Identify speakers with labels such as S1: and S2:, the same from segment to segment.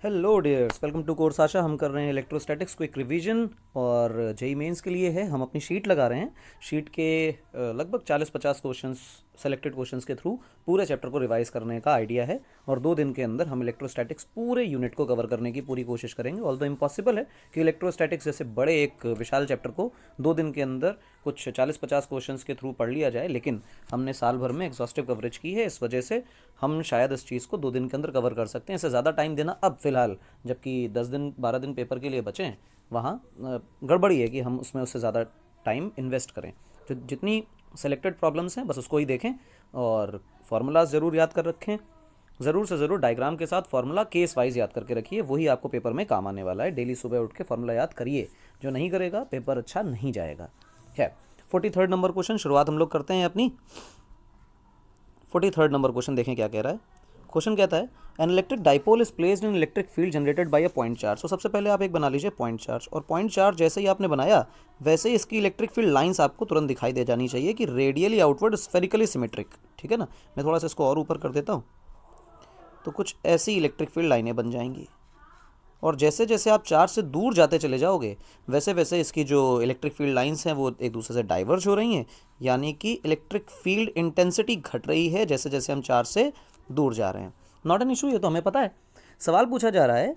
S1: Hello dears, welcome to course Asha. हम कर रहे हैं इलेक्ट्रोस्टैटिक्स क्विक रिवीजन और जेई मेंस के लिए है। हम अपनी शीट लगा रहे हैं। शीट के लगभग 40-50 क्वेश्चंस, सेलेक्टेड क्वेश्चंस के थ्रू पूरे चैप्टर को रिवाइज करने का आइडिया है और 2 दिन के अंदर हम इलेक्ट्रोस्टैटिक्स पूरे यूनिट को कवर करने की पूरी कोशिश करेंगे। ऑल्दो इम्पॉसिबल है कि इलेक्ट्रोस्टैटिक्स जैसे बड़े एक विशाल चैप्टर को 2 दिन के अंदर कुछ 40-50 क्वेश्चंस के थ्रू पढ़ लिया जाए, लेकिन हमने साल भर में एग्जॉस्टिव कवरेज की है, इस वजह से हम शायद इस चीज़ को 2 दिन के अंदर कवर कर सकते हैं। इससे ज़्यादा टाइम देना अब फिलहाल, जबकि 10 दिन 12 दिन पेपर के लिए बचे हैं, वहाँ गड़बड़ी है कि हम उसमें उससे ज़्यादा टाइम इन्वेस्ट करें। जो जितनी सेलेक्टेड प्रॉब्लम्स हैं बस उसको ही देखें और फार्मूलाज ज़रूर याद कर रखें। ज़रूर से ज़रूर डायग्राम के साथ फार्मूला केस वाइज याद करके रखिए, वही आपको पेपर में काम आने वाला है। डेली सुबह उठ के फार्मूला याद करिए, जो नहीं करेगा पेपर अच्छा नहीं जाएगा। है 43rd नंबर क्वेश्चन, शुरुआत हम लोग करते हैं अपनी। 43rd नंबर क्वेश्चन देखें क्या कह रहा है। क्वेश्चन कहता है an electric dipole is placed in electric field generated by a point charge. तो सबसे पहले आप एक बना लीजिए पॉइंट चार्ज, और पॉइंट चार्ज जैसे ही आपने बनाया वैसे ही इसकी इलेक्ट्रिक फील्ड लाइंस आपको तुरंत दिखाई दे जानी चाहिए कि रेडियली आउटवर्ड स्फेरिकली सिमेट्रिक। ठीक है ना, मैं थोड़ा सा इसको और ऊपर कर देता हूँ तो कुछ ऐसी इलेक्ट्रिक फील्ड लाइनें बन जाएंगी, और जैसे जैसे आप चार्ज से दूर जाते चले जाओगे वैसे वैसे इसकी जो इलेक्ट्रिक फील्ड लाइंस हैं वो एक दूसरे से डाइवर्ज हो रही हैं, यानी कि इलेक्ट्रिक फील्ड इंटेंसिटी घट रही है जैसे जैसे हम चार्ज से दूर जा रहे हैं। नॉट एन इशू, ये तो हमें पता है। सवाल पूछा जा रहा है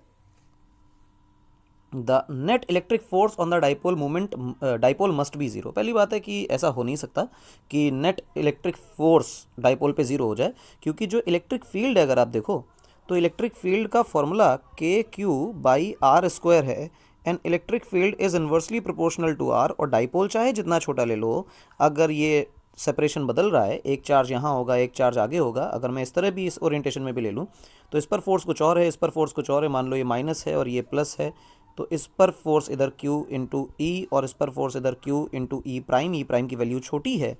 S1: the net electric force on the dipole moment, dipole must be zero. पहली बात है कि ऐसा हो नहीं सकता कि नेट इलेक्ट्रिक फोर्स डाइपोल पे ज़ीरो हो जाए, क्योंकि जो इलेक्ट्रिक फील्ड है अगर आप देखो तो इलेक्ट्रिक फील्ड का formula K Q by R square है, and electric field is inversely proportional to R. और डाइपोल चाहे जितना छोटा ले लो, अगर ये सेपरेशन बदल रहा है, एक चार्ज यहाँ होगा एक चार्ज आगे होगा, अगर मैं इस तरह भी इस ओरिएंटेशन में भी ले लूँ तो इस पर फोर्स कुछ और है, इस पर फोर्स कुछ और है। मान लो ये माइनस है और ये प्लस है, तो इस पर फोर्स इधर Q इंटू ई और इस पर फोर्स इधर Q इंटू ई प्राइम की वैल्यू छोटी है,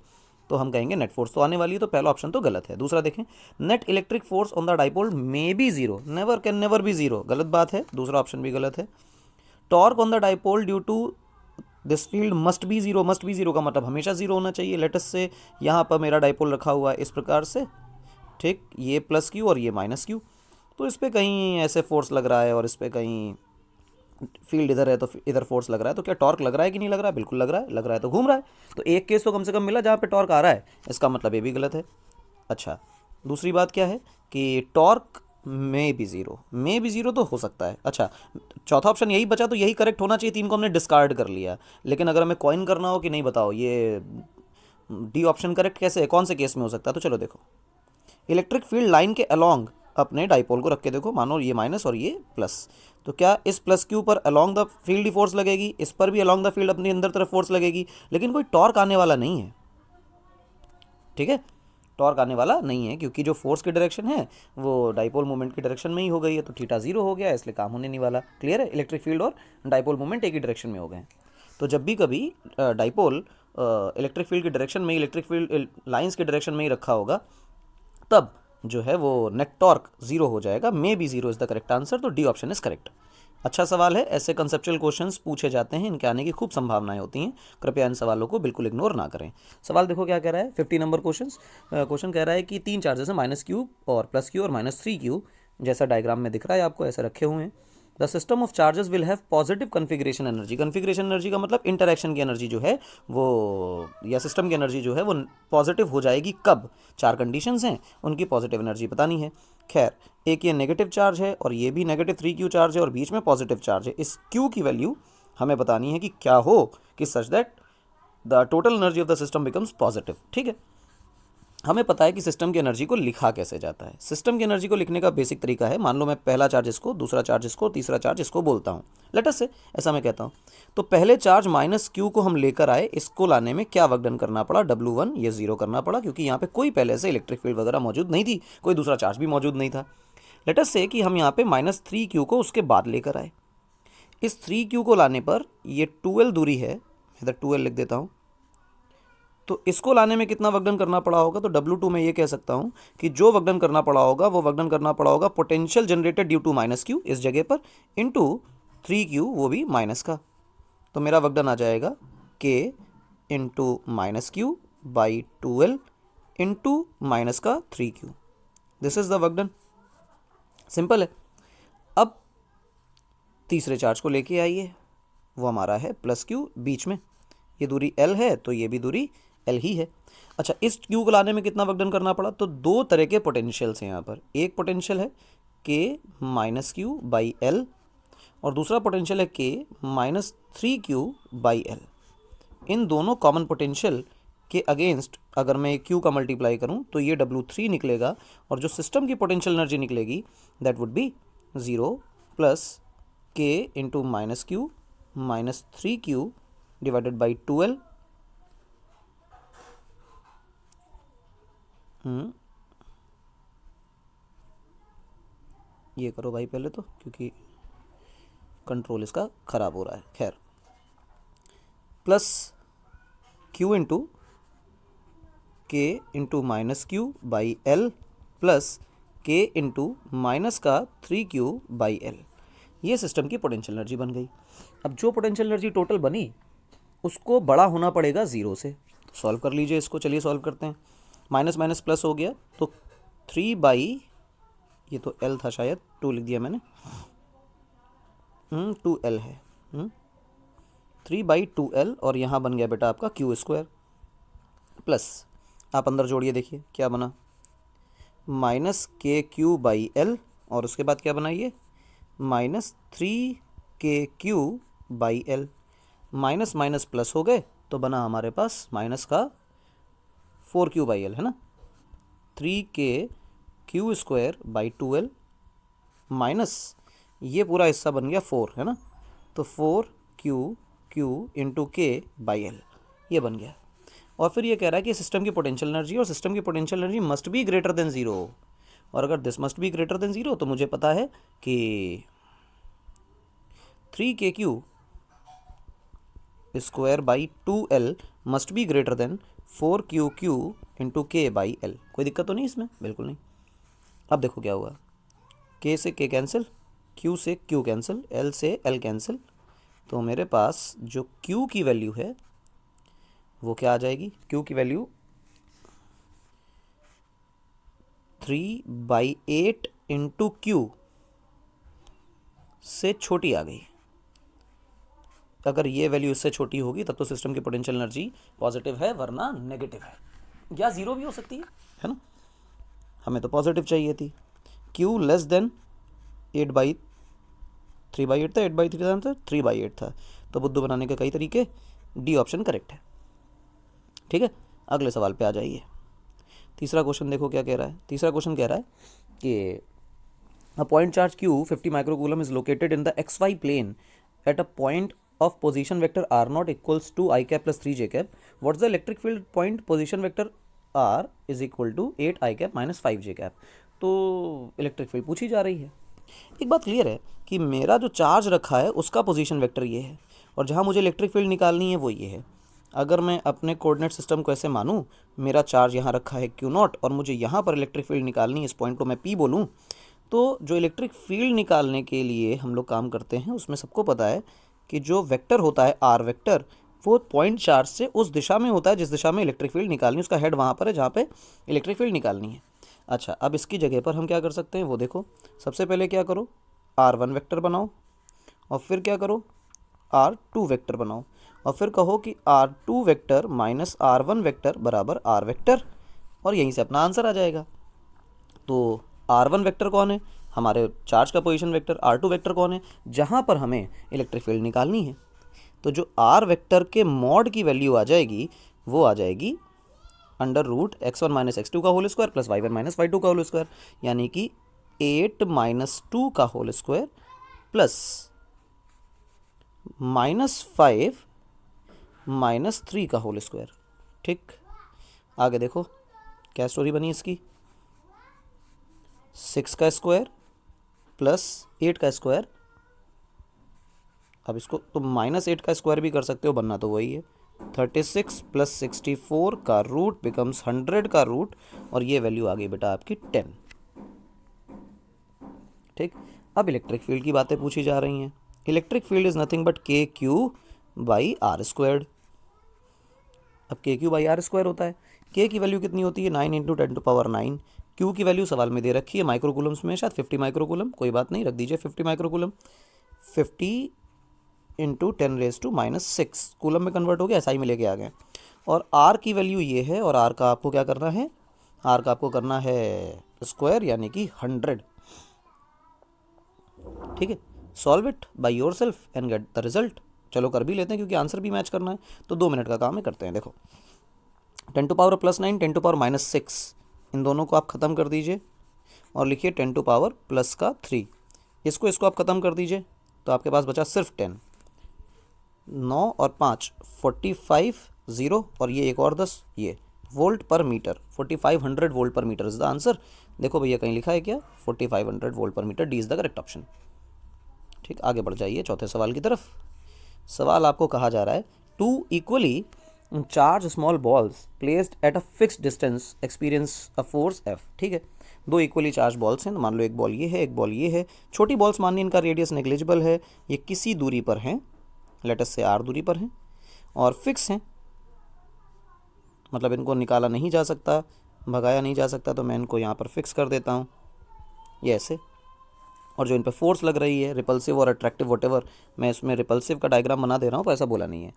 S1: तो हम कहेंगे नेट फोर्स तो आने वाली है। तो पहला ऑप्शन तो गलत है। दूसरा देखें, net electric force on the dipole may be zero, never can never be zero, गलत बात है, दूसरा ऑप्शन भी गलत है। Torque on the dipole due to this field must be zero, must be zero का मतलब हमेशा जीरो होना चाहिए। लेटस से यहाँ पर मेरा डाइपोल रखा हुआ है इस प्रकार से, ठीक, ये प्लस क्यू और ये माइनस क्यू, तो इस पर कहीं ऐसे फोर्स लग रहा है और इस पर कहीं फील्ड इधर है तो इधर फोर्स लग रहा है। तो क्या टॉर्क लग रहा है कि नहीं लग रहा है? बिल्कुल लग रहा है, लग रहा है तो घूम रहा है। तो एक केस तो कम से कम मिला जहाँ पे टॉर्क आ रहा है, इसका मतलब ये भी गलत है। अच्छा, दूसरी बात क्या है कि टॉर्क में भी ज़ीरो तो हो सकता है। अच्छा, चौथा ऑप्शन यही बचा, तो यही करेक्ट होना चाहिए, तीन को हमने डिस्कार्ड कर लिया। लेकिन अगर हमें कॉइन करना हो कि नहीं, बताओ ये डी ऑप्शन करेक्ट कैसे है, कौन से केस में हो सकता है? तो चलो देखो, इलेक्ट्रिक फील्ड लाइन के अलोंग अपने डाइपोल को रख के देखो, मानो ये माइनस और ये प्लस, तो क्या इस प्लस क्यू पर along the field he force लगेगी, इस पर भी अलोंग द फील्ड अपनी अंदर तरफ फोर्स लगेगी, लेकिन कोई टॉर्क आने वाला नहीं है। ठीक है, टॉर्क आने वाला नहीं है, क्योंकि जो फोर्स की डायरेक्शन है वो डाइपोल मोमेंट की डायरेक्शन में ही हो गई है, तो थीटा जीरो हो गया, इसलिए काम होने नहीं वाला। क्लियर है, इलेक्ट्रिक फील्ड और डाइपोल मोमेंट एक ही डायरेक्शन में हो गए। तो जब भी कभी डाइपोल इलेक्ट्रिक फील्ड की डायरेक्शन में, इलेक्ट्रिक फील्ड लाइंस की डायरेक्शन में ही रखा होगा, तब जो है वो नेट टॉर्क जीरो हो जाएगा। मे be zero is the correct answer, तो डी ऑप्शन इज करेक्ट। अच्छा सवाल है, ऐसे कंसेप्चुअल क्वेश्चंस पूछे जाते हैं, इनके आने की खूब संभावनाएं होती हैं, कृपया इन सवालों को बिल्कुल इग्नोर ना करें। सवाल देखो क्या कह रहा है, 50 नंबर क्वेश्चन कह रहा है कि 3 चार्जेस हैं, माइनस क्यू और प्लस क्यू और माइनस 3 क्यू, जैसा डायग्राम में दिख रहा है आपको, ऐसे रखे हुए हैं। The system of charges will have positive configuration energy. Configuration energy का मतलब इंटरेक्शन की एनर्जी जो है वो, या सिस्टम की एनर्जी जो है वो पॉजिटिव हो जाएगी कब? 4 कंडीशंस हैं, उनकी पॉजिटिव एनर्जी बतानी है। खैर, एक ये नेगेटिव चार्ज है और ये भी नेगेटिव 3Q चार्ज है और बीच में पॉजिटिव चार्ज है। इस Q की वैल्यू हमें बतानी है कि क्या हो कि such that the total energy of the system becomes positive. ठीक है, हमें पता है कि सिस्टम की एनर्जी को लिखा कैसे जाता है। सिस्टम की एनर्जी को लिखने का बेसिक तरीका है, मान लो मैं पहला चार्ज इसको, दूसरा चार्ज इसको, तीसरा चार्ज इसको बोलता हूँ, लेट अस से ऐसा मैं कहता हूँ। तो पहले चार्ज माइनस क्यू को हम लेकर आए, इसको लाने में क्या वर्क डन करना पड़ा? W1 ये जीरो करना पड़ा, क्योंकि यहाँ पे कोई पहले से इलेक्ट्रिक फील्ड वगैरह मौजूद नहीं थी, कोई दूसरा चार्ज भी मौजूद नहीं था। लेट अस से कि हम यहाँ पे -3Q को उसके बाद लेकर आए। इस 3Q को लाने पर ये 2L दूरी है, इधर 2L लिख देता हूँ, तो इसको लाने में कितना वर्कडन करना पड़ा होगा? तो W2 में ये कह सकता हूँ कि जो वर्कडन करना पड़ा होगा वो वर्कडन करना पड़ा होगा potential generated due to minus Q इस जगह पर, इनटू 3Q वो भी माइनस का। तो मेरा वर्कडन आ जाएगा K into minus Q by 2L into minus का 3Q। This is the work done, simple है। अब तीसरे चार्ज को लेके आइए, वो हमारा है प्लस क्यू बीच में, ये दूरी L है तो ये भी दूरी L ही है। अच्छा, इस Q को लाने में कितना वर्क डन करना पड़ा, तो दो तरह के पोटेंशियल्स हैं यहाँ पर। एक पोटेंशियल है K minus Q by L और दूसरा पोटेंशियल है K minus 3Q by L। इन दोनों कॉमन पोटेंशियल के अगेंस्ट अगर मैं Q का मल्टीप्लाई करूं तो ये W3 निकलेगा और जो सिस्टम की पोटेंशियल एनर्जी निकलेगी that would be 0 plus K into minus Q minus 3Q divided by 2L ये करो भाई पहले तो, क्योंकि कंट्रोल इसका ख़राब हो रहा है। खैर, plus Q into K into minus Q by L plus K into minus का 3Q बाई L, ये सिस्टम की पोटेंशियल एनर्जी बन गई। अब जो पोटेंशियल एनर्जी टोटल बनी उसको बड़ा होना पड़ेगा ज़ीरो से, तो सॉल्व कर लीजिए इसको। चलिए सॉल्व करते हैं। माइनस माइनस प्लस हो गया तो 3 बाई, ये तो L था शायद, 2 लिख दिया मैंने, 2L है, 3 बाई 2L और यहाँ बन गया बेटा आपका Q स्क्वायर प्लस, आप अंदर जोड़िए देखिए क्या बना, माइनस KQ बाई L और उसके बाद क्या बना ये minus 3KQ by L। Minus minus plus हो गए तो बना हमारे पास माइनस का 4Q बाई L, है ना, 3KQ square by 2L minus ये पूरा हिस्सा बन गया 4, है ना, तो 4Q into K by L ये बन गया। और फिर ये कह रहा है कि सिस्टम की पोटेंशियल एनर्जी, और सिस्टम की potential energy must be greater than zero, और अगर this must be greater than zero तो मुझे पता है कि 3KQ square by 2L must be greater than 4QQ into K by L। कोई दिक्कत तो नहीं इसमें, बिल्कुल नहीं। अब देखो क्या हुआ, K से K कैंसिल, Q से Q कैंसिल, L से L कैंसिल, तो मेरे पास जो Q की वैल्यू है वो क्या आ जाएगी, Q की वैल्यू 3/8 इंटू Q से छोटी आ गई। अगर ये वैल्यू इससे छोटी होगी तब तो सिस्टम की पोटेंशियल एनर्जी पॉजिटिव है, वरना नेगेटिव है, या ज़ीरो भी हो सकती है ना। हमें तो पॉजिटिव चाहिए थी। Q लेस देन 3/8 था, 8/3 था, 3/8 था, तो बुद्धू बनाने के कई तरीके, डी ऑप्शन करेक्ट है। ठीक है, अगले सवाल पे आ जाइए। तीसरा क्वेश्चन देखो क्या कह रहा है। तीसरा क्वेश्चन कह रहा है कि a point charge Q 50 microcoulomb is located in the XY plane at a point of position vector r naught equals to I cap plus 3 j cap. What's the electric field point position vector r is equal to 8 I cap minus 5 j cap. तो electric field पूछी जा रही है। एक बात clear है कि मेरा जो चार्ज रखा है उसका पोजीशन वेक्टर ये है, और जहाँ मुझे इलेक्ट्रिक फील्ड निकालनी है वो ये है। अगर मैं अपने कोऑर्डिनेट सिस्टम को ऐसे मानूँ, मेरा चार्ज यहाँ रखा है Q0 और मुझे यहाँ पर इलेक्ट्रिक फील्ड निकालनी है, इस पॉइंट को मैं P बोलूँ, तो जो इलेक्ट्रिक फील्ड निकालने के लिए हम लोग काम करते हैं उसमें सबको पता है कि जो वेक्टर होता है आर वेक्टर, वो पॉइंट चार्ज से उस दिशा में होता है जिस दिशा में इलेक्ट्रिक फील्ड निकालनी है, उसका हेड वहाँ पर है जहाँ पे इलेक्ट्रिक फील्ड निकालनी है। अच्छा, अब इसकी जगह पर हम क्या कर सकते हैं वो देखो। सबसे पहले क्या करो, R1 वेक्टर बनाओ, और फिर क्या करो, R2 वेक्टर बनाओ, और फिर कहो कि R2 vector minus R1 vector बराबर R वेक्टर, और यहीं से अपना आंसर आ जाएगा। तो R1 वेक्टर कौन है, हमारे चार्ज का पोजीशन वेक्टर। R2 वेक्टर कौन है, जहाँ पर हमें इलेक्ट्रिक फील्ड निकालनी है। तो जो R वेक्टर के मॉड की वैल्यू आ जाएगी वो आ जाएगी under root x1 minus x2 का whole square plus y1 minus y2 का होल स्क्वायर, यानी कि 8 माइनस 2 का होल स्क्वायर प्लस -5 माइनस 3 का होल स्क्वायर। ठीक, आगे देखो क्या स्टोरी बनी इसकी, 6 का स्क्वायर प्लस 8 का स्क्वायर। अब इसको तो -8 का स्क्वायर भी कर सकते हो, बनना तो वही है। 36 प्लस 64 का रूट बिकम्स 100 का रूट, और ये वैल्यू आ गई बेटा आपकी 10। ठीक, अब इलेक्ट्रिक फील्ड की बातें पूछी जा रही हैं। Electric field is nothing but KQ by R squared. अब KQ बाई आर स्क्वायर होता है, K की वैल्यू कितनी होती है, 9 इंटू 10⁹। Q की वैल्यू सवाल में दे रखी है माइक्रोकूलम्स में, शायद 50 माइक्रोकूलम, कोई बात नहीं, रख दीजिए 50 माइक्रोकूलम। 50 इंटू 10⁻⁻⁶ कूलम में कन्वर्ट हो गया, SI में लेके आ गए। और R की वैल्यू ये है, और R का आपको क्या करना है, R का आपको करना है स्क्वायर, यानी कि 100। ठीक है, solve it by your self and get the result. चलो कर भी लेते हैं क्योंकि आंसर भी मैच करना है, तो 2 मिनट का काम है, करते हैं। देखो 10⁻+9 10⁻⁻⁶, इन दोनों को आप ख़त्म कर दीजिए और लिखिए 10⁻+3। इसको आप ख़त्म कर दीजिए तो आपके पास बचा सिर्फ 10। 9 और 5 45 0, और ये एक और 10, ये वोल्ट पर मीटर, 4500 वोल्ट पर मीटर इज़ द आंसर। देखो भैया कहीं लिखा है क्या, 4500 वोल्ट पर meter, D is the correct option. ठीक, आगे बढ़ जाइए चौथे सवाल की तरफ। सवाल आपको कहा जा रहा है, two equally charge small balls placed at a fixed distance experience a force F. ठीक है, दो इक्वली चार्ज बॉल्स हैं, मान लो एक बॉल ये है, एक बॉल ये है। छोटी बॉल्स मानिए इनका रेडियस नेग्लिजिबल है, ये किसी दूरी पर हैं, लेटस से r दूरी पर हैं, और फिक्स हैं, मतलब इनको निकाला नहीं जा सकता, भगाया नहीं जा सकता, तो मैं इनको यहाँ पर फिक्स कर देता हूँ, ये ऐसे। और जो इन पर फोर्स लग रही है, रिपल्सिव और अट्रैक्टिव वटेवर, मैं इसमें रिपल्सिव का डायग्राम बना दे रहा हूँ, पर ऐसा बोला नहीं है।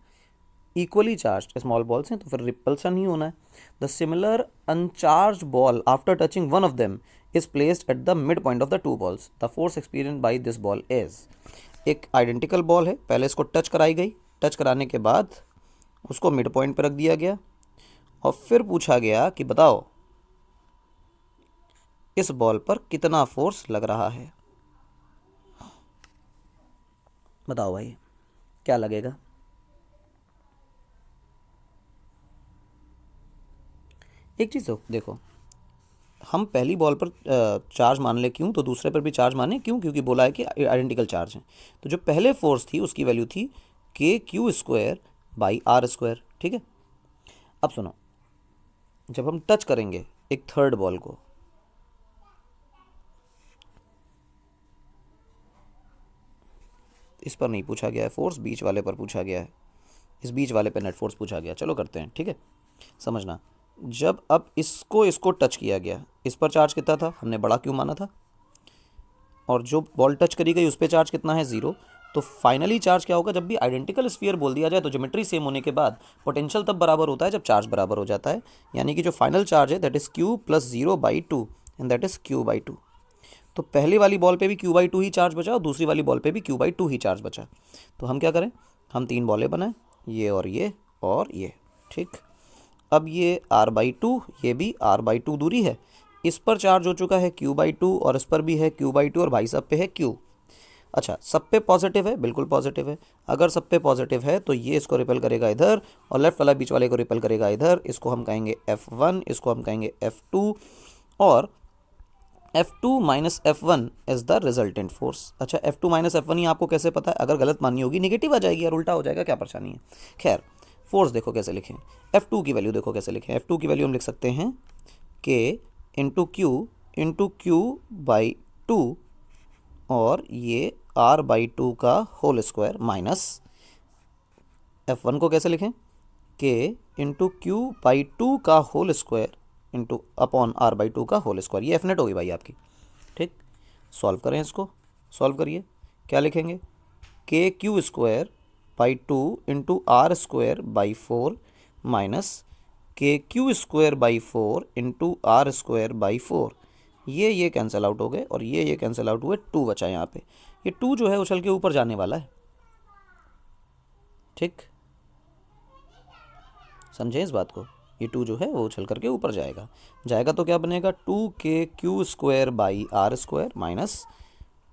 S1: इक्वली चार्ज स्मॉल बॉल्स हैं तो फिर रिपल्सन ही होना है। The similar अनचार्ज ball after touching one of them is placed at the mid point of the two balls, the force experience by this ball is. एक आइडेंटिकल बॉल है, पहले इसको touch कराई गई, टच कराने के बाद उसको मिड पॉइंट पर रख दिया गया, और फिर पूछा गया कि बताओ इस बॉल पर कितना फोर्स लग रहा है। बताओ भाई क्या लगेगा। एक चीज़ देखो, हम पहली बॉल पर चार्ज मान ले क्यों, तो दूसरे पर भी चार्ज माने क्यों, क्योंकि बोला है कि आइडेंटिकल चार्ज हैं। तो जो पहले फोर्स थी उसकी वैल्यू थी KQ²/R²। ठीक है, अब सुनो, जब हम टच करेंगे एक थर्ड बॉल को, इस पर नहीं पूछा गया है फोर्स, बीच वाले पर पूछा गया है, इस बीच वाले पर नेट फोर्स पूछा गया। चलो करते हैं, ठीक है, समझना। जब अब इसको टच किया गया, इस पर चार्ज कितना था, हमने बड़ा क्यों माना था, और जो बॉल टच करी गई उस पर चार्ज कितना है, 0। तो फाइनली चार्ज क्या होगा, जब भी आइडेंटिकल स्फीयर बोल दिया जाए तो ज्योमेट्री सेम होने के बाद पोटेंशियल तब बराबर होता है जब चार्ज बराबर हो जाता है, यानी कि जो फाइनल चार्ज है that is Q+0/2 and that is Q/2। तो पहली वाली बॉल पे भी Q/2 ही चार्ज बचा और दूसरी वाली बॉल पे भी Q/2 ही चार्ज बचा। तो हम क्या करें, हम 3 बॉलें बनाएं, ये और ये और ये। ठीक, अब ये R/2, ये भी R/2 दूरी है, इस पर चार्ज हो चुका है Q/2 और इस पर भी है Q/2 और भाई साहब पे है Q। अच्छा, सब पे पॉजिटिव है, बिल्कुल पॉजिटिव है। अगर सब पे पॉजिटिव है तो ये इसको रिपेल करेगा इधर, और लेफ्ट वाला बीच वाले को रिपेल करेगा इधर। इसको हम कहेंगे F1, इसको हम कहेंगे F2, और F2 - F1 is the resultant force. अच्छा, F2 - F1 ही आपको कैसे पता है, अगर गलत माननी होगी निगेटिव आ जाएगी यार, उल्टा हो जाएगा, क्या परेशानी है। खैर, फोर्स देखो कैसे लिखें, F2 की वैल्यू देखो कैसे लिखें। F2 की वैल्यू हम लिख सकते हैं K × Q/2, और ये R/2 का होल स्क्वायर माइनस F1 को कैसे लिखें, K × Q/2 का whole square into upon R/2 का होल स्क्वायर। ये F नेट होगी भाई आपकी। ठीक, सॉल्व करें इसको, सॉल्व करिए, क्या लिखेंगे, KQ²/2 into R²/4 minus KQ²/4 into R²/4। ये कैंसिल आउट हो गए और ये कैंसिल आउट हुए, 2 बचा यहाँ पे। ये 2 जो है उछल के ऊपर जाने वाला है। ठीक, समझें इस बात को, ये 2 जो है वो उछल करके ऊपर जाएगा। जाएगा तो क्या बनेगा, 2KQ²/R² माइनस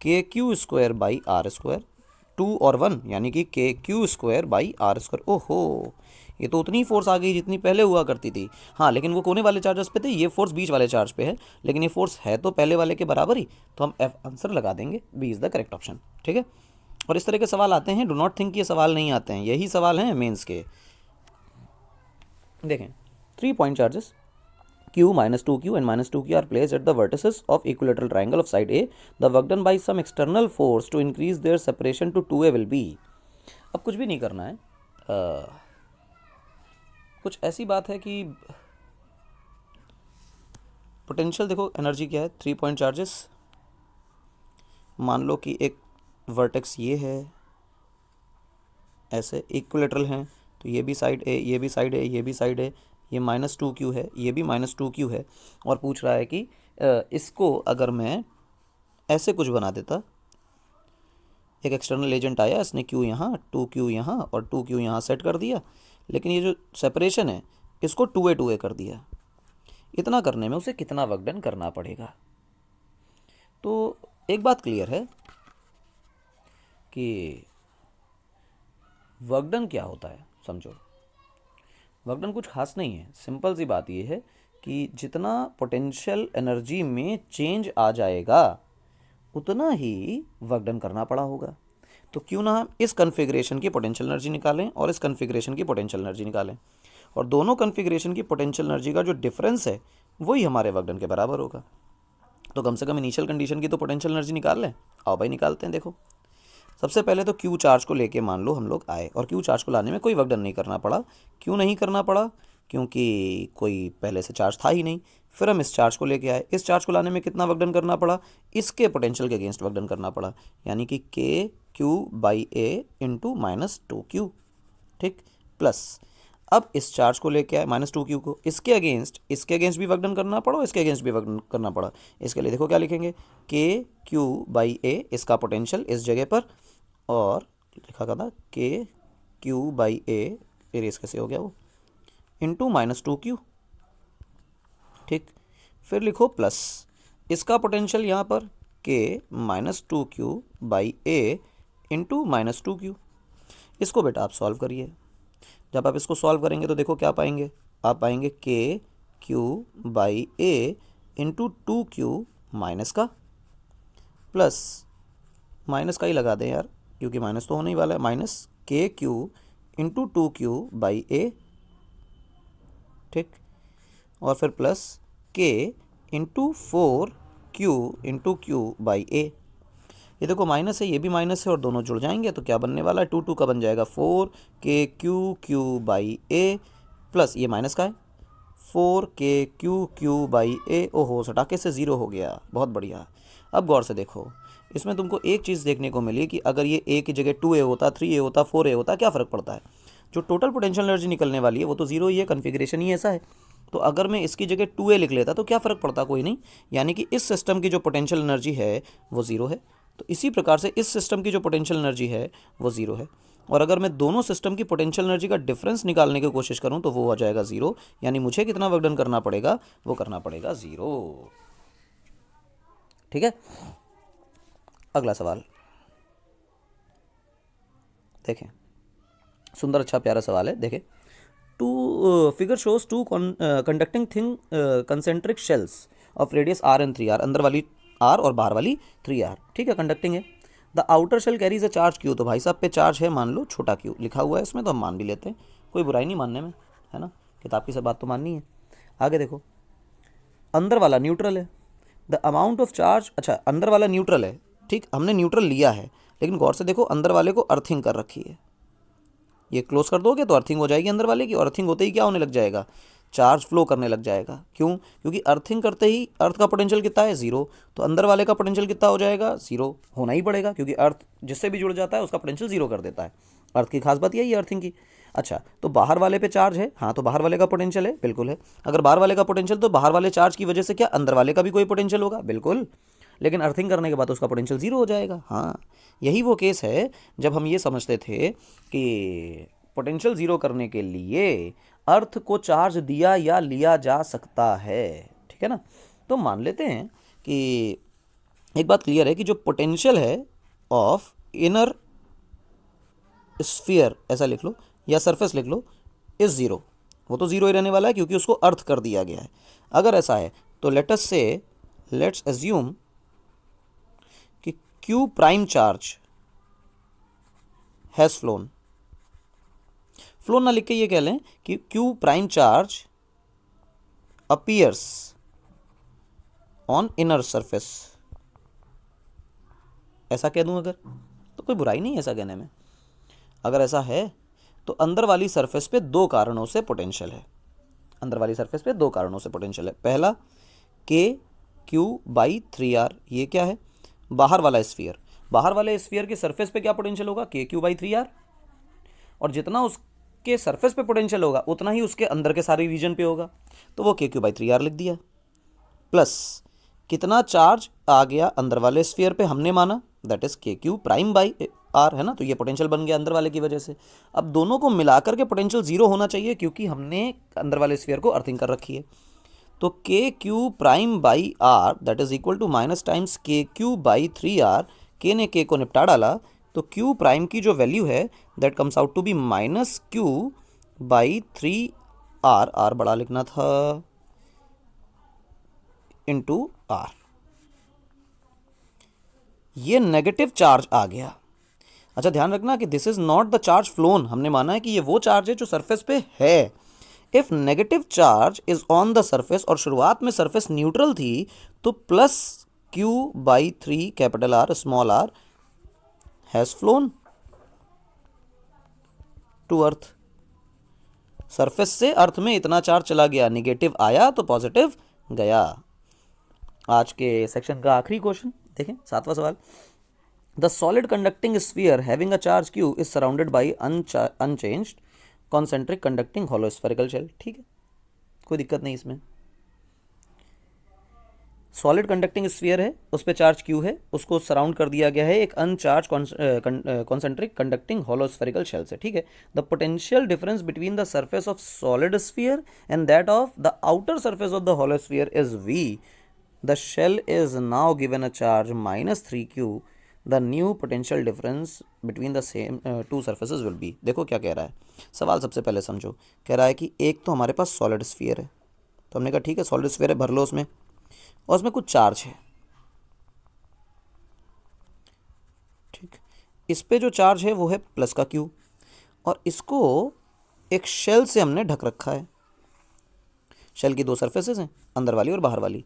S1: KQ²/R², 2 और 1 यानी कि KQ²/R²। ओहो, ये तो उतनी फोर्स आ गई जितनी पहले हुआ करती थी। हाँ, लेकिन वो कोने वाले चार्जेस पे थे, ये फोर्स बीच वाले चार्ज पे है, लेकिन ये फोर्स है तो पहले वाले के बराबर ही, तो हम F आंसर लगा देंगे, B is the correct option. ठीक है, और इस तरह के सवाल आते हैं, डू नॉट थिंक ये सवाल नहीं आते हैं, यही सवाल हैं मेंस के। देखें, 3 point charges Q -2Q and -2Q are placed at the vertices of equilateral triangle of side A. The work done by some external force to increase their separation to 2A will be। अब कुछ भी नहीं करना है, कुछ ऐसी बात है कि पोटेंशियल देखो, एनर्जी क्या है, 3 पॉइंट चार्जेस, मान लो कि एक वर्टेक्स ये है, ऐसे इक्विलेटरल हैं, तो ये भी साइड ए, ये भी साइड ए, ये भी साइड ए, ये -2q है, ये भी -2q है। और पूछ रहा है कि इसको अगर मैं ऐसे कुछ बना देता, एक एक्सटर्नल एजेंट आया, इसने q यहाँ, 2q यहाँ और 2q यहाँ सेट कर दिया, लेकिन ये जो सेपरेशन है इसको 2a 2a कर दिया। इतना करने में उसे कितना वर्क डन करना पड़ेगा? तो एक बात क्लियर है कि वर्क डन क्या होता है। समझो, वर्क डन कुछ खास नहीं है, सिंपल सी बात ये है कि जितना पोटेंशियल एनर्जी में चेंज आ जाएगा उतना ही वर्क डन करना पड़ा होगा। तो क्यों ना हम इस कन्फिग्रेशन की पोटेंशियल एनर्जी निकालें और इस कन्फिग्रेशन की पोटेंशियल एनर्जी निकालें, और दोनों कन्फिग्रेशन की पोटेंशियल एनर्जी का जो डिफरेंस है वही हमारे वर्क डन के बराबर होगा। तो कम से कम इनिशियल कंडीशन की तो पोटेंशियल एनर्जी निकाल लें। आओ भाई निकालते हैं। देखो, सबसे पहले तो क्यू चार्ज को लेके मान लो हम लोग आए, और क्यू चार्ज को लाने में कोई वर्क डन नहीं करना पड़ा। क्यों नहीं करना पड़ा? क्योंकि कोई पहले से चार्ज था ही नहीं। फिर हम इस चार्ज को लेके आए, इस चार्ज को लाने में कितना वर्क डन करना पड़ा? इसके पोटेंशियल के अगेंस्ट वर्क डन करना पड़ा, यानी कि के Q by A into -2q। ठीक, प्लस अब इस चार्ज को लेके आए -2q को, इसके अगेंस्ट भी वर्क डन करना पड़ा और इसके अगेंस्ट भी वर्क डन करना पड़ा। इसके लिए देखो क्या लिखेंगे, के क्यू बाई ए, इसका पोटेंशियल इस जगह पर, और लिखा था के क्यू बाई ए, एरेस कैसे हो गया वो, इंटू -2q। ठीक, फिर लिखो प्लस इसका पोटेंशियल यहाँ पर के -2q by A into -2q। इसको बेटा आप सॉल्व करिए। जब आप इसको सॉल्व करेंगे तो देखो क्या पाएंगे, आप पाएंगे के Q by A into 2q minus का, प्लस माइनस का ही लगा दें यार, क्योंकि माइनस तो होने ही वाला है, माइनस के क्यू इंटू 2q बाई ए। ठीक, और फिर plus K into 4q into Q by A. ये देखो माइनस है, ये भी माइनस है, और दोनों जुड़ जाएंगे तो क्या बनने वाला है, 2 का बन जाएगा 4 के Q Q by A, plus ये माइनस का है 4 के क्यू क्यू बाई ए। ओहो, सटाके से 0 हो गया, बहुत बढ़िया। अब गौर से देखो, इसमें तुमको एक चीज़ देखने को मिली कि अगर ये ए की जगह 2a होता, 3a होता, 4a होता, क्या फ़र्क पड़ता है? जो टोटल पोटेंशियल एनर्जी निकलने वाली है वो तो 0 ही है, कन्फिग्रेशन ही ऐसा है। तो अगर मैं इसकी जगह 2a लिख लेता तो क्या फ़र्क पड़ता? कोई नहीं, यानी कि इस सिस्टम की जो पोटेंशियल एनर्जी है वो 0 है। तो इसी प्रकार से इस सिस्टम की जो पोटेंशियल एनर्जी है वो 0 है, और अगर मैं दोनों सिस्टम की पोटेंशियल एनर्जी का डिफरेंस निकालने की कोशिश करूं तो वो हो जाएगा 0, यानी मुझे कितना वर्क डन करना पड़ेगा? वो करना पड़ेगा 0। ठीक है, अगला सवाल देखें, सुंदर अच्छा प्यारा सवाल है। देखें, two figure shows two conducting thing concentric shells of radius r and 3r, अंदर वाली r और बाहर वाली 3r। ठीक है, कंडक्टिंग है। The outer shell carries a charge q, तो भाई साहब पे चार्ज है मान लो छोटा q लिखा हुआ है इसमें, तो हम मान भी लेते हैं, कोई बुराई नहीं मानने में, है ना, किताब की सब बात तो माननी है। आगे देखो, अंदर वाला न्यूट्रल है। द अमाउंट ऑफ चार्ज, अच्छा अंदर वाला न्यूट्रल है, ठीक, हमने न्यूट्रल लिया है, लेकिन गौर से देखो अंदर वाले को अर्थिंग कर रखी है। ये क्लोज कर दोगे तो अर्थिंग हो जाएगी अंदर वाले की, और अर्थिंग होते ही क्या होने लग जाएगा? चार्ज फ्लो करने लग जाएगा। क्यों? क्योंकि अर्थिंग करते ही अर्थ का पोटेंशियल कितना है? 0, तो अंदर वाले का पोटेंशियल कितना हो जाएगा? 0 होना ही पड़ेगा, क्योंकि अर्थ जिससे भी जुड़ जाता है उसका पोटेंशियल 0 कर देता है। अर्थ की खास बात यही है अर्थिंग की। अच्छा, तो बाहर वाले पे चार्ज है, हाँ, तो बाहर वाले का पोटेंशियल है, बिल्कुल है। अगर बाहर वाले का पोटेंशियल, तो बाहर वाले चार्ज की वजह से क्या अंदर वाले का भी कोई पोटेंशियल होगा? बिल्कुल, लेकिन अर्थिंग करने के बाद उसका पोटेंशियल 0 हो जाएगा। हाँ, यही वो केस है जब हम ये समझते थे कि पोटेंशियल 0 करने के लिए अर्थ को चार्ज दिया या लिया जा सकता है। ठीक है ना, तो मान लेते हैं कि एक बात क्लियर है कि जो पोटेंशियल है ऑफ इनर स्फीयर, ऐसा लिख लो या सरफेस लिख लो, इज 0, वो तो 0 ही रहने वाला है क्योंकि उसको अर्थ कर दिया गया है। अगर ऐसा है तो लेट्स अज्यूम कि Q prime charge has phloem ना लिख के ये कह लें कि Q prime charge appears on inner surface, ऐसा कह दूं अगर, तो कोई बुराई नहीं है ऐसा कहने में। अगर ऐसा है तो अंदर वाली सरफेस पे 2 कारणों से पोटेंशियल है, अंदर वाली सरफेस पे 2 कारणों से पोटेंशियल है। पहला, के क्यू बाई 3r, ये क्या है? बाहर वाला स्फीयर, बाहर वाले स्फीयर के सरफेस पे क्या पोटेंशियल होगा, के क्यू बाई 3r, और जितना उसके सरफेस पे पोटेंशियल होगा उतना ही उसके अंदर के सारे रीजन पे होगा, तो वो के क्यू बाई 3r लिख दिया। प्लस कितना चार्ज आ गया अंदर वाले स्फीयर पे, हमने माना दैट इज के क्यू प्राइम बाई आर, है ना, तो ये पोटेंशियल बन गया अंदर वाले की वजह से। अब दोनों को मिलाकर के पोटेंशियल जीरो होना चाहिए क्योंकि हमने अंदर वाले स्फीयर को अर्थिंग कर रखी है। तो K Q prime by R that is equal to minus times K Q by 3r, के ने के को निपटा डाला, तो क्यू प्राइम की जो वैल्यू है that comes out to be minus Q by 3r, R बड़ा लिखना था, इंटू आर। ये नेगेटिव चार्ज आ गया। अच्छा ध्यान रखना कि this is not the charge flown, हमने माना है कि ये वो चार्ज है जो सरफेस पे है। If negative charge is on the surface, और शुरुआत में सरफेस न्यूट्रल थी, तो plus Q by 3 capital R small R has flown to earth. Surface से अर्थ में इतना चार्ज चला गया, निगेटिव आया तो पॉजिटिव गया। आज के सेक्शन का आखिरी क्वेश्चन देखें, 7वां सवाल। The solid conducting sphere having a charge Q is surrounded by unchanged concentric conducting hollow spherical shell. ठीक है, कोई दिक्कत नहीं इसमें। सॉलिड कंडक्टिंग स्फीयर है, उस पर चार्ज क्यू है, उसको सराउंड कर दिया गया है एक uncharge concentric conducting hollow spherical shell से। ठीक है, the potential difference between the surface of solid sphere and that of the outer surface of the hollow sphere is V. The shell is now given a charge minus 3q. The new potential difference between the same two surfaces will be। देखो क्या कह रहा है, सवाल सबसे पहले समझो। कह रहा है कि एक तो हमारे पास सॉलिड स्फीयर है, तो हमने कहा ठीक है सॉलिड स्फीयर है, भर लो उसमें, और उसमें कुछ चार्ज है। ठीक, इस पे जो चार्ज है वो है प्लस का क्यू, और इसको एक शेल से हमने ढक रखा है। शेल की दो सरफेसेस हैं, अंदर वाली और बाहर वाली।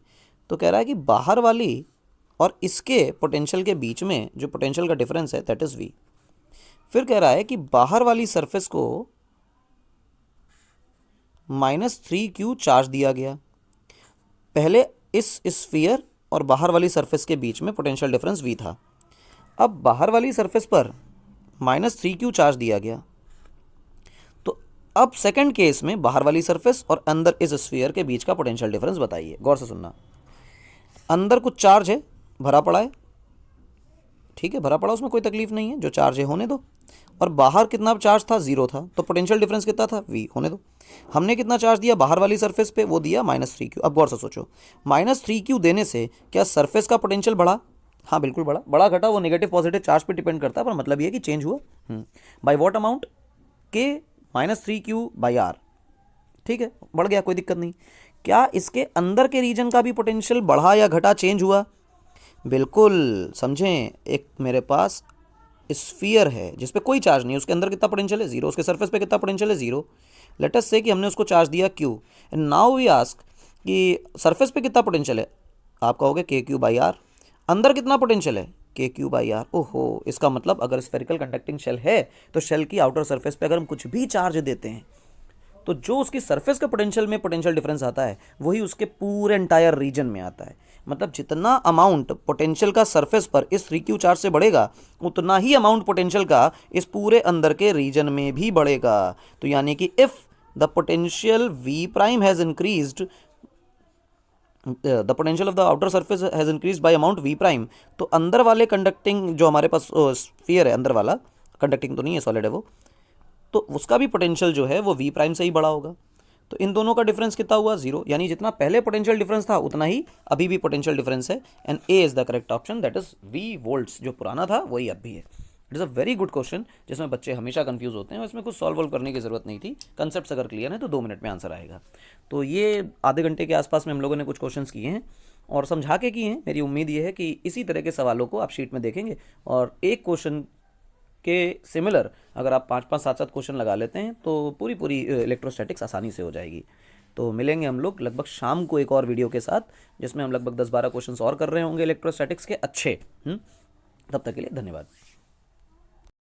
S1: तो कह रहा है कि बाहर वाली और इसके पोटेंशियल के बीच में जो पोटेंशियल का डिफरेंस है दैट इज वी। फिर कह रहा है कि बाहर वाली सरफेस को -3q चार्ज दिया गया। पहले इस स्फीयर और बाहर वाली सरफेस के बीच में पोटेंशियल डिफरेंस v था, अब बाहर वाली सरफेस पर -3q चार्ज दिया गया। तो अब सेकंड केस में बाहर वाली सरफेस और अंदर इस स्फीयर के बीच का पोटेंशियल डिफरेंस बताइए। गौर से सुनना, अंदर कुछ चार्ज है, भरा पड़ा है, ठीक है, भरा पड़ा, उसमें कोई तकलीफ नहीं है, जो चार्ज है होने दो। और बाहर कितना चार्ज था, जीरो था, तो पोटेंशियल डिफरेंस कितना था, v, होने दो। हमने कितना चार्ज दिया बाहर वाली सरफेस पे, वो दिया -3q। अब गौर से सोचो, -3q देने से क्या सरफेस का पोटेंशियल बढ़ा, हाँ बिल्कुल बढ़ा। बड़ा घटा वो नेगेटिव पॉजिटिव चार्ज पे डिपेंड करता है, पर मतलब ये कि चेंज हुआ। बाय व्हाट अमाउंट, के -3q बाई आर। ठीक है, बढ़ गया, कोई दिक्कत नहीं। क्या इसके अंदर के रीजन का भी पोटेंशियल बढ़ा या घटा, चेंज हुआ, बिल्कुल। समझें, एक मेरे पास स्फीयर है जिस पे कोई चार्ज नहीं है, उसके अंदर कितना पोटेंशियल है, जीरो, उसके सरफेस पे कितना पोटेंशियल है, जीरो। लेट अस से कि हमने उसको चार्ज दिया Q, and now we ask कि सरफेस पे कितना पोटेंशियल है, आप कहोगे के क्यू बाई आर। अंदर कितना पोटेंशियल है, के क्यू बाई आर। ओहो, इसका मतलब अगर स्फेरिकल कंडक्टिंग शेल है तो शेल की आउटर सरफेस पे अगर हम कुछ भी चार्ज देते हैं तो जो उसकी सरफेस का पोटेंशियल में पोटेंशियल डिफरेंस आता है वही उसके पूरे एंटायर रीजन में आता है। मतलब जितना अमाउंट पोटेंशियल का सरफेस पर इस 3q चार्ज से बढ़ेगा उतना ही अमाउंट पोटेंशियल का इस पूरे अंदर के रीजन में भी बढ़ेगा। तो यानी कि if the potential v prime has increased, the potential of the outer surface has increased by amount v prime, तो अंदर वाले कंडक्टिंग जो हमारे पास स्फीयर है, अंदर वाला कंडक्टिंग तो नहीं है, सॉलिड है वो, तो उसका भी पोटेंशियल जो है वो v प्राइम से ही बड़ा होगा। तो इन दोनों का डिफरेंस कितना हुआ, जीरो। यानी जितना पहले पोटेंशियल डिफरेंस था उतना ही अभी भी पोटेंशियल डिफरेंस है, and A is the correct option, that is v volts. जो पुराना था वही अब भी है। It is a very good question जिसमें बच्चे हमेशा कंफ्यूज होते हैं, और इसमें कुछ सॉल्व करने की ज़रूरत नहीं थी। कंसेप्ट अगर क्लियर है तो 2 मिनट में आंसर आएगा। तो ये आधे घंटे के आसपास में हम लोगों ने कुछ क्वेश्चंस किए हैं और समझा के किए हैं। मेरी उम्मीद ये है कि इसी तरह के सवालों को आप शीट में देखेंगे और एक क्वेश्चन के सिमिलर अगर आप 5-5 7-7 क्वेश्चन लगा लेते हैं तो पूरी इलेक्ट्रोस्टैटिक्स आसानी से हो जाएगी। तो मिलेंगे हम लोग लगभग शाम को एक और वीडियो के साथ जिसमें हम लगभग 10-12 क्वेश्चंस और कर रहे होंगे इलेक्ट्रोस्टैटिक्स के अच्छे। तब तक के लिए धन्यवाद।